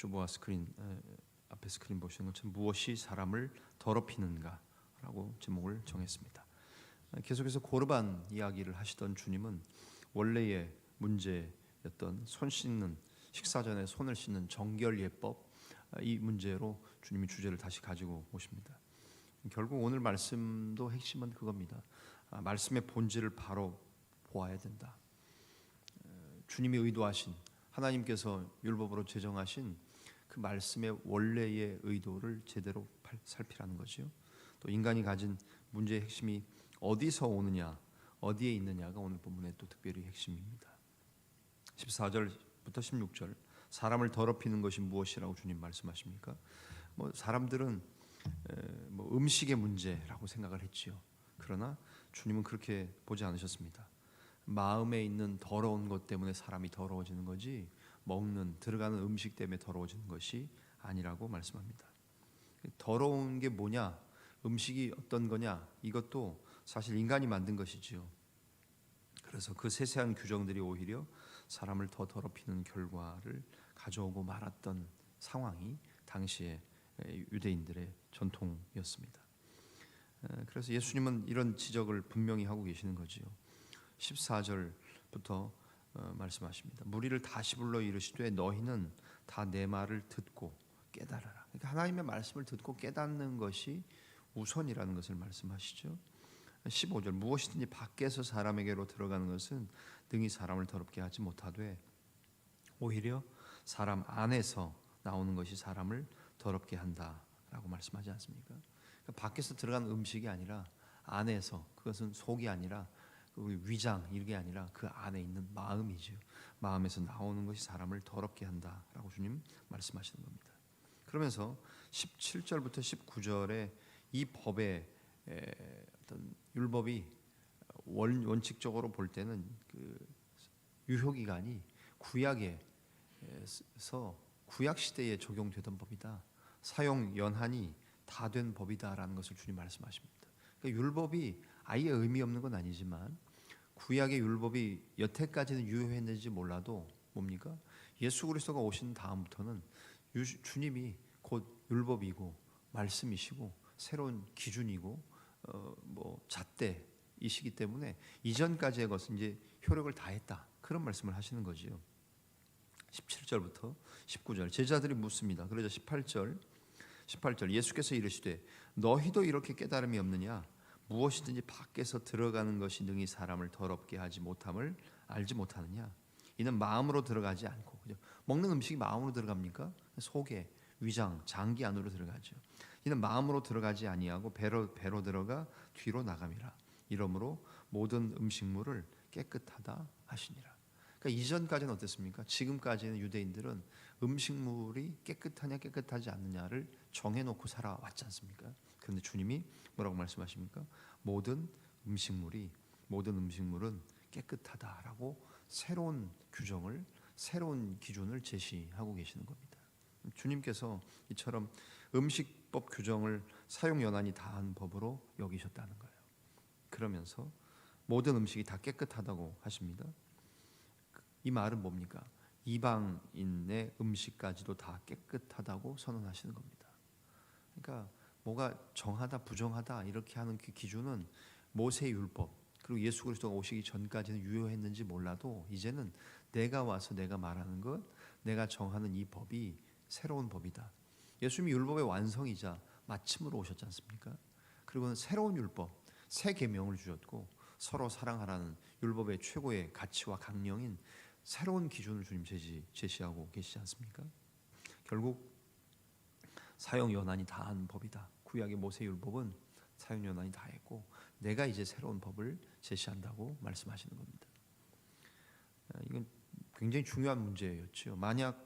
주보와 스크린 앞에 스크린 보시는 것처럼 무엇이 사람을 더럽히는가라고 제목을 정했습니다. 계속해서 고르반 이야기를 하시던 주님은 원래의 문제였던 손 씻는 식사 전에 손을 씻는 정결 예법, 이 문제로 주님이 주제를 다시 가지고 오십니다. 결국 오늘 말씀도 핵심은 그겁니다. 말씀의 본질을 바로 보아야 된다. 주님이 의도하신, 하나님께서 율법으로 제정하신 그 말씀의 원래의 의도를 제대로 살피라는 거죠. 또 인간이 가진 문제의 핵심이 어디서 오느냐, 어디에 있느냐가 오늘 본문의 또 특별히 핵심입니다. 14절부터 16절, 사람을 더럽히는 것이 무엇이라고 주님 말씀하십니까? 사람들은 음식의 문제라고 생각을 했지요. 그러나 주님은 그렇게 보지 않으셨습니다. 마음에 있는 더러운 것 때문에 사람이 더러워지는 거지, 먹는 들어가는 음식 때문에 더러워지는 것이 아니라고 말씀합니다. 더러운 게 뭐냐, 음식이 어떤 거냐, 이것도 사실 인간이 만든 것이지요. 그래서 그 세세한 규정들이 오히려 사람을 더 더럽히는 결과를 가져오고 말았던 상황이 당시에 유대인들의 전통이었습니다. 그래서 예수님은 이런 지적을 분명히 하고 계시는 거지요. 14절부터 말씀하십니다. 무리를 다시 불러 이르시되 너희는 다 내 말을 듣고 깨달아라. 그러니까 하나님의 말씀을 듣고 깨닫는 것이 우선이라는 것을 말씀하시죠. 15절, 무엇이든지 밖에서 사람에게로 들어가는 것은 능히 사람을 더럽게 하지 못하되 오히려 사람 안에서 나오는 것이 사람을 더럽게 한다라고 말씀하지 않습니까? 그러니까 밖에서 들어가는 음식이 아니라 안에서, 그것은 속이 아니라 우리 위장 이게 아니라 그 안에 있는 마음이죠. 마음에서 나오는 것이 사람을 더럽게 한다라고 주님 말씀하시는 겁니다. 그러면서 17절부터 19절에 이 법의 어떤 율법이 원칙적으로 볼 때는 그 유효기간이 구약에서 구약 시대에 적용되던 법이다. 사용 연한이 다 된 법이다라는 것을 주님 말씀하십니다. 그러니까 율법이 아예 의미 없는 건 아니지만 구약의 율법이 여태까지는 유효했는지 몰라도 뭡니까? 예수 그리스도가 오신 다음부터는 주님이 곧 율법이고 말씀이시고 새로운 기준이고 잣대이시기 때문에 이전까지의 것은 이제 효력을 다했다, 그런 말씀을 하시는 거지요. 17절부터 19절 제자들이 묻습니다. 그러자 18절 예수께서 이르시되 너희도 이렇게 깨달음이 없느냐? 무엇이든지 밖에서 들어가는 것이 능히 사람을 더럽게 하지 못함을 알지 못하느냐? 이는 마음으로 들어가지 않고, 그죠? 먹는 음식이 마음으로 들어갑니까? 속에, 위장, 장기 안으로 들어가죠. 이는 마음으로 들어가지 아니하고 배로 들어가 뒤로 나감이라. 이러므로 모든 음식물을 깨끗하다 하시니라. 그러니까 이전까지는 어땠습니까? 지금까지는 유대인들은 음식물이 깨끗하냐 깨끗하지 않느냐를 정해놓고 살아왔지 않습니까? 그런데 주님이 뭐라고 말씀하십니까? 모든 음식물은 깨끗하다라고 새로운 규정을, 새로운 기준을 제시하고 계시는 겁니다. 주님께서 이처럼 음식법 규정을 사용 연한이 다한 법으로 여기셨다는 거예요. 그러면서 모든 음식이 다 깨끗하다고 하십니다. 이 말은 뭡니까? 이방인의 음식까지도 다 깨끗하다고 선언하시는 겁니다. 그러니까 뭐가 정하다 부정하다 이렇게 하는 그 기준은 모세 율법, 그리고 예수 그리스도가 오시기 전까지는 유효했는지 몰라도 이제는 내가 와서 내가 말하는 것, 내가 정하는 이 법이 새로운 법이다. 예수님이 율법의 완성이자 마침으로 오셨지 않습니까? 그리고 새로운 율법, 새 계명을 주셨고 서로 사랑하라는 율법의 최고의 가치와 강령인 새로운 기준을 주님 제시하고 계시지 않습니까? 결국 사용 연한이 다한 법이다. 구약의 모세 율법은 사용 연한이 다했고 내가 이제 새로운 법을 제시한다고 말씀하시는 겁니다. 이건 굉장히 중요한 문제였죠. 만약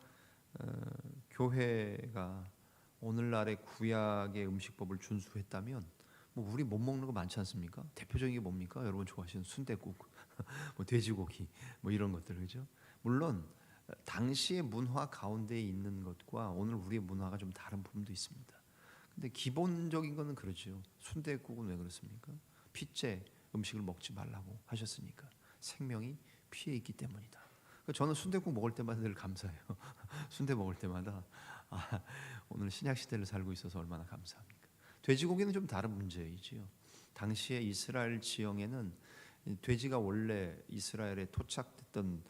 교회가 오늘날의 구약의 음식법을 준수했다면 우리 못 먹는 거 많지 않습니까? 대표적인 게 뭡니까? 여러분 좋아하시는 순댓국, 돼지고기, 이런 것들, 그죠? 물론 당시의 문화 가운데 있는 것과 오늘 우리의 문화가 좀 다른 부분도 있습니다. 근데 기본적인 거는 그렇죠. 순댓국은 왜 그렇습니까? 핏째 음식을 먹지 말라고 하셨으니까, 생명이 피에 있기 때문이다. 저는 순댓국 먹을 때마다 늘 감사해요. 순대 먹을 때마다 아, 오늘 신약 시대를 살고 있어서 얼마나 감사합니까? 돼지고기는 좀 다른 문제이지요. 당시에 이스라엘 지형에는 돼지가 원래 이스라엘에 토착됐던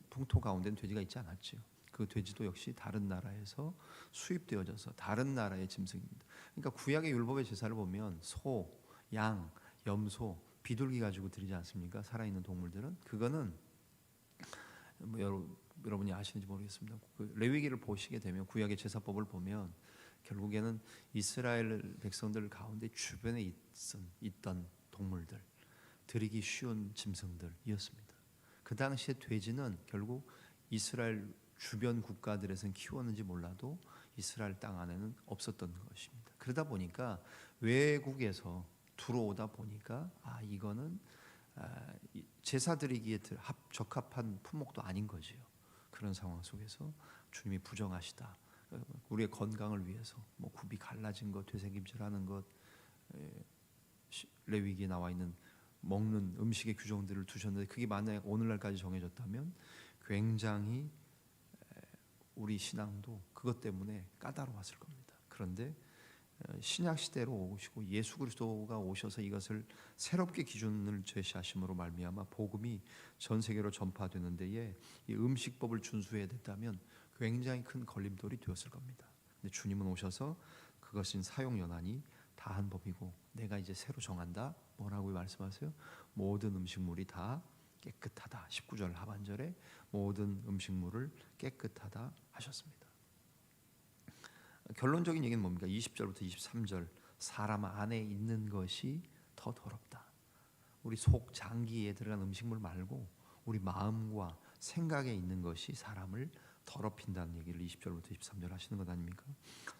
풍토 가운데는 돼지가 있지 않았지요. 그 돼지도 역시 다른 나라에서 수입되어져서 다른 나라의 짐승입니다. 그러니까 구약의 율법의 제사를 보면 소, 양, 염소, 비둘기 가지고 드리지 않습니까? 살아있는 동물들은 그거는 뭐 여러분이 아시는지 모르겠습니다. 그 레위기를 보시게 되면 구약의 제사법을 보면 결국에는 이스라엘 백성들 가운데 주변에 있던 동물들, 드리기 쉬운 짐승들이었습니다. 그 당시에 돼지는 결국 이스라엘 주변 국가들에서는 키웠는지 몰라도 이스라엘 땅 안에는 없었던 것입니다. 그러다 보니까 외국에서 들어오다 보니까 이거는 제사 드리기에 적합한 품목도 아닌 거지요. 그런 상황 속에서 주님이 부정하시다. 우리의 건강을 위해서 뭐 굽이 갈라진 것, 되새김질하는 것, 레위기에 나와 있는 먹는 음식의 규정들을 두셨는데 그게 만약에 오늘날까지 정해졌다면 굉장히 우리 신앙도 그것 때문에 까다로웠을 겁니다. 그런데 신약 시대로 오시고 예수 그리스도가 오셔서 이것을 새롭게 기준을 제시하심으로 말미암아 복음이 전 세계로 전파되는 데에 이 음식법을 준수해야 됐다면 굉장히 큰 걸림돌이 되었을 겁니다. 근데 주님은 오셔서 그것은 사용 연한이 다한 법이고 내가 이제 새로 정한다. 뭐라고 말씀하세요? 모든 음식물이 다 깨끗하다. 19절 하반절에 모든 음식물을 깨끗하다 하셨습니다. 결론적인 얘기는 뭡니까? 20절부터 23절 사람 안에 있는 것이 더 더럽다. 우리 속 장기에 들어간 음식물 말고 우리 마음과 생각에 있는 것이 사람을 더럽힌다는 얘기를 20절부터 23절 하시는 것 아닙니까?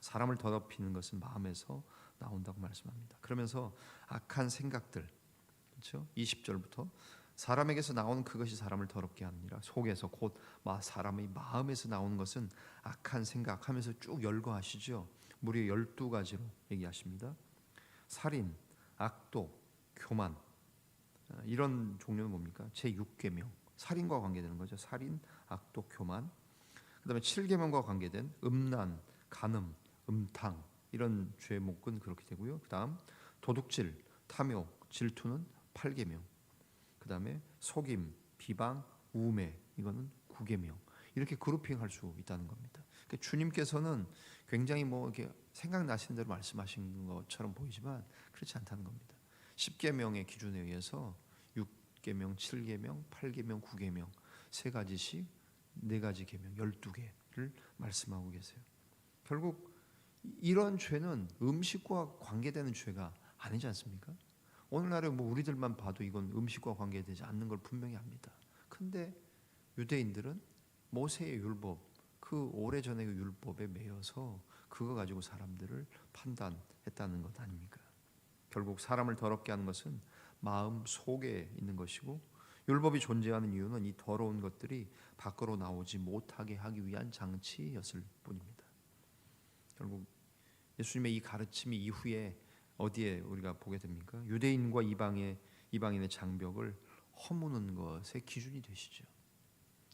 사람을 더럽히는 것은 마음에서 나온다고 말씀합니다. 그러면서 악한 생각들, 그렇죠? 20절부터 사람에게서 나오는 그것이 사람을 더럽게 하느니라. 속에서 곧 사람의 마음에서 나오는 것은 악한 생각하면서 쭉 열거하시죠. 무려 12가지로 얘기하십니다. 살인, 악독, 교만, 이런 종류는 뭡니까? 제6계명 살인과 관계되는 거죠. 살인, 악독, 교만. 그 다음에 7계명과 관계된 음란, 간음, 음탕 이런 죄목은 그렇게 되고요. 그 다음 도둑질, 탐욕, 질투는 8계명. 그 다음에 속임, 비방, 우매 이거는 9계명. 이렇게 그룹핑할 수 있다는 겁니다. 그러니까 주님께서는 굉장히 뭐 이렇게 생각나시는 대로 말씀하신 것처럼 보이지만 그렇지 않다는 겁니다. 10계명의 기준에 의해서 6계명, 7계명, 8계명, 9계명 세 가지씩 4가지 계명 12개를 말씀하고 계세요. 결국 이런 죄는 음식과 관계되는 죄가 아니지 않습니까? 오늘날에 뭐 우리들만 봐도 이건 음식과 관계되지 않는 걸 분명히 압니다. 근데 유대인들은 모세의 율법, 그 오래전의 그 율법에 매여서 그거 가지고 사람들을 판단했다는 것 아닙니까? 결국 사람을 더럽게 하는 것은 마음 속에 있는 것이고 율법이 존재하는 이유는 이 더러운 것들이 밖으로 나오지 못하게 하기 위한 장치였을 뿐입니다. 결국 예수님의 이 가르침이 이후에 어디에 우리가 보게 됩니까? 유대인과 이방인의 장벽을 허무는 것의 기준이 되시죠.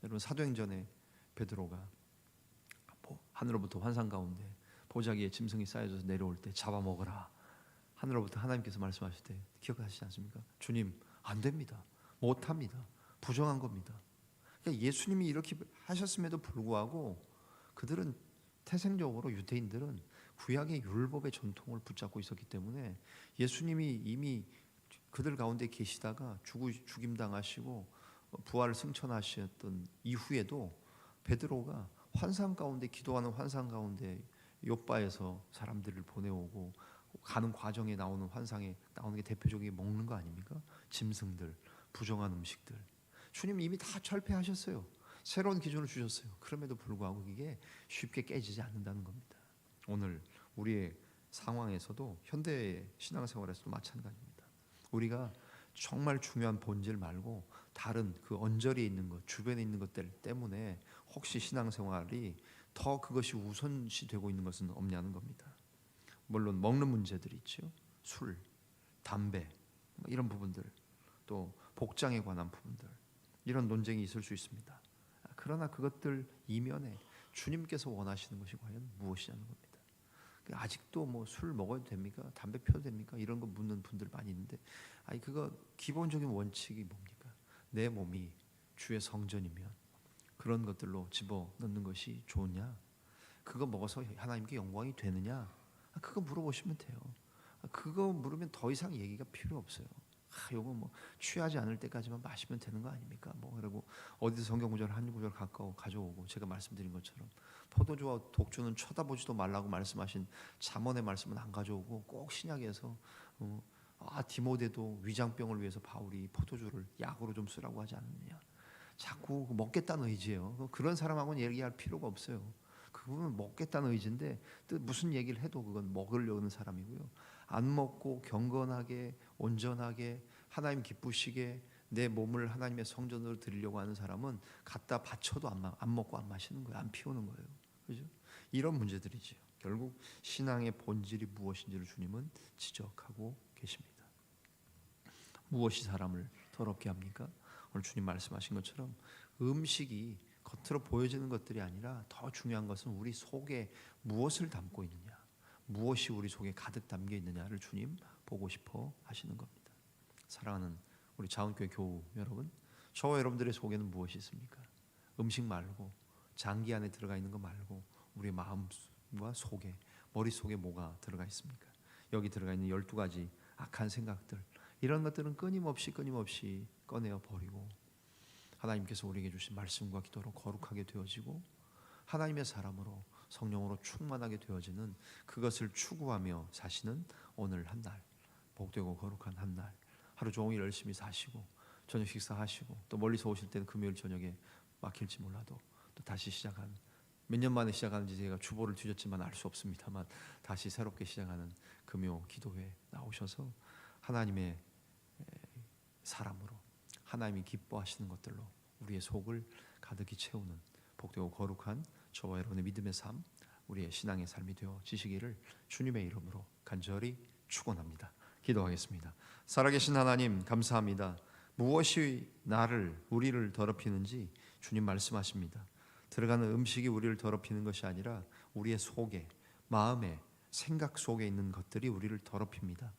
여러분 사도행전에 베드로가 하늘로부터 환상 가운데 보자기에 짐승이 쌓여져서 내려올 때 잡아먹으라. 하늘로부터 하나님께서 말씀하실 때 기억하시지 않습니까? 주님 안 됩니다. 못합니다. 부정한 겁니다. 그러니까 예수님이 이렇게 하셨음에도 불구하고 그들은 태생적으로 유대인들은 구약의 율법의 전통을 붙잡고 있었기 때문에 예수님이 이미 그들 가운데 계시다가 죽임당하시고 부활 승천하셨던 이후에도 베드로가 환상 가운데 기도하는 환상 가운데 요바에서 사람들을 보내오고 가는 과정에 나오는 환상에 나오는 게 대표적인 먹는 거 아닙니까? 짐승들, 부정한 음식들. 주님 이미 다 철폐하셨어요. 새로운 기준을 주셨어요. 그럼에도 불구하고 이게 쉽게 깨지지 않는다는 겁니다. 오늘 우리의 상황에서도 현대 신앙생활에서도 마찬가지입니다. 우리가 정말 중요한 본질 말고 다른 그 언저리에 있는 것, 주변에 있는 것들 때문에 혹시 신앙생활이 더 그것이 우선시 되고 있는 것은 없냐는 겁니다. 물론 먹는 문제들이 있죠. 술, 담배 이런 부분들, 또 복장에 관한 부분들, 이런 논쟁이 있을 수 있습니다. 그러나 그것들 이면에 주님께서 원하시는 것이 과연 무엇이냐는 겁니다. 아직도 뭐 술 먹어도 됩니까? 담배 피워도 됩니까? 이런 거 묻는 분들 많이 있는데, 아니 그거 기본적인 원칙이 뭡니까? 내 몸이 주의 성전이면 그런 것들로 집어넣는 것이 좋으냐? 그거 먹어서 하나님께 영광이 되느냐? 그거 물어보시면 돼요. 그거 물으면 더 이상 얘기가 필요 없어요. 요거 뭐 취하지 않을 때까지만 마시면 되는 거 아닙니까? 뭐 그리고 어디서 성경 구절 한 구절 가져오고, 제가 말씀드린 것처럼 포도주와 독주는 쳐다보지도 말라고 말씀하신 잠언의 말씀은 안 가져오고, 꼭 신약에서 디모데도 위장병을 위해서 바울이 포도주를 약으로 좀 쓰라고 하지 않느냐. 자꾸 먹겠다는 의지예요. 그런 사람하고는 얘기할 필요가 없어요. 그분은 먹겠다는 의지인데 또 무슨 얘기를 해도 그건 먹으려는 사람이고요. 안 먹고 경건하게 온전하게 하나님 기쁘시게 내 몸을 하나님의 성전으로 드리려고 하는 사람은 갖다 바쳐도 안 먹고 안 마시는 거예요. 안 피우는 거예요. 그죠? 이런 문제들이지요. 결국 신앙의 본질이 무엇인지를 주님은 지적하고 계십니다. 무엇이 사람을 더럽게 합니까? 오늘 주님 말씀하신 것처럼 음식이 겉으로 보여지는 것들이 아니라 더 중요한 것은 우리 속에 무엇을 담고 있느냐, 무엇이 우리 속에 가득 담겨 있느냐를 주님 보고 싶어 하시는 겁니다. 사랑하는 우리 자원교회 교우 여러분, 저와 여러분들의 속에는 무엇이 있습니까? 음식 말고, 장기 안에 들어가 있는 거 말고 우리 마음과 속에, 머릿속에 뭐가 들어가 있습니까? 여기 들어가 있는 12가지 악한 생각들, 이런 것들은 끊임없이 꺼내어 버리고 하나님께서 우리에게 주신 말씀과 기도로 거룩하게 되어지고 하나님의 사람으로 성령으로 충만하게 되어지는 그것을 추구하며 사시는 오늘 한 날, 복되고 거룩한 한 날, 하루 종일 열심히 사시고 저녁 식사하시고 또 멀리서 오실 때는 금요일 저녁에 막힐지 몰라도 또 다시 시작한, 몇 년 만에 시작하는지 제가 주보를 뒤졌지만 알 수 없습니다만 다시 새롭게 시작하는 금요 기도회에 나오셔서 하나님의 사람으로 하나님이 기뻐하시는 것들로 우리의 속을 가득히 채우는 복되고 거룩한 저와 여러분의 믿음의 삶, 우리의 신앙의 삶이 되어지시기를 주님의 이름으로 간절히 축원합니다. 기도하겠습니다. 살아계신 하나님 감사합니다. 무엇이 우리를 더럽히는지 주님 말씀하십니다. 들어가는 음식이 우리를 더럽히는 것이 아니라 우리의 속에, 마음에, 생각 속에 있는 것들이 우리를 더럽힙니다.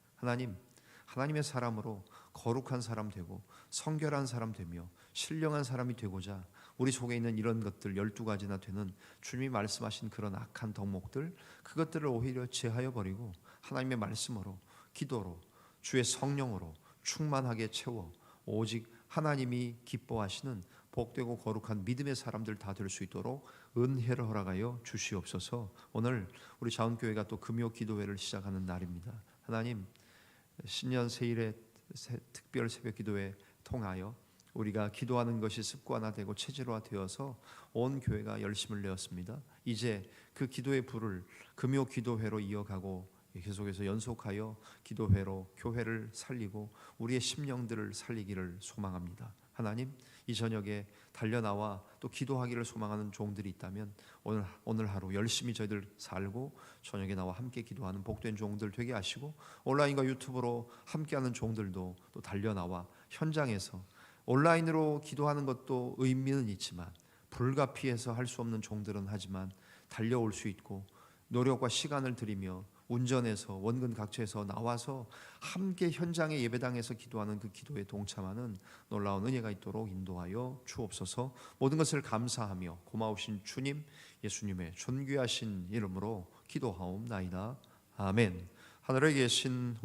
하나님의 사람으로 거룩한 사람 되고 성결한 사람 되며 신령한 사람이 되고자 우리 속에 있는 이런 것들 12가지나 되는 주님이 말씀하신 그런 악한 덕목들, 그것들을 오히려 제하여 버리고 하나님의 말씀으로, 기도로, 주의 성령으로 충만하게 채워 오직 하나님이 기뻐하시는 복되고 거룩한 믿음의 사람들 다 될 수 있도록 은혜를 허락하여 주시옵소서. 오늘 우리 자원교회가 또 금요 기도회를 시작하는 날입니다. 하나님, 신년 세일의 특별 새벽 기도회 통하여 우리가 기도하는 것이 습관화되고 체질화되어서 온 교회가 열심을 내었습니다. 이제 그 기도의 불을 금요 기도회로 이어가고 계속해서 연속하여 기도회로 교회를 살리고 우리의 심령들을 살리기를 소망합니다. 하나님, 이 저녁에 달려나와 또 기도하기를 소망하는 종들이 있다면 오늘 하루 열심히 저희들 살고 저녁에 나와 함께 기도하는 복된 종들 되게 하시고, 온라인과 유튜브로 함께하는 종들도 또 달려나와 현장에서 온라인으로 기도하는 것도 의미는 있지만 불가피해서 할 수 없는 종들은 하지만 달려올 수 있고 노력과 시간을 들이며 운전해서 원근 각처에서 나와서 함께 현장의 예배당에서 기도하는 그 기도에 동참하는 놀라운 은혜가 있도록 인도하여 주옵소서. 모든 것을 감사하며 고마우신 주님, 예수님의 존귀하신 이름으로 기도하옵나이다. 아멘. 하늘에 계신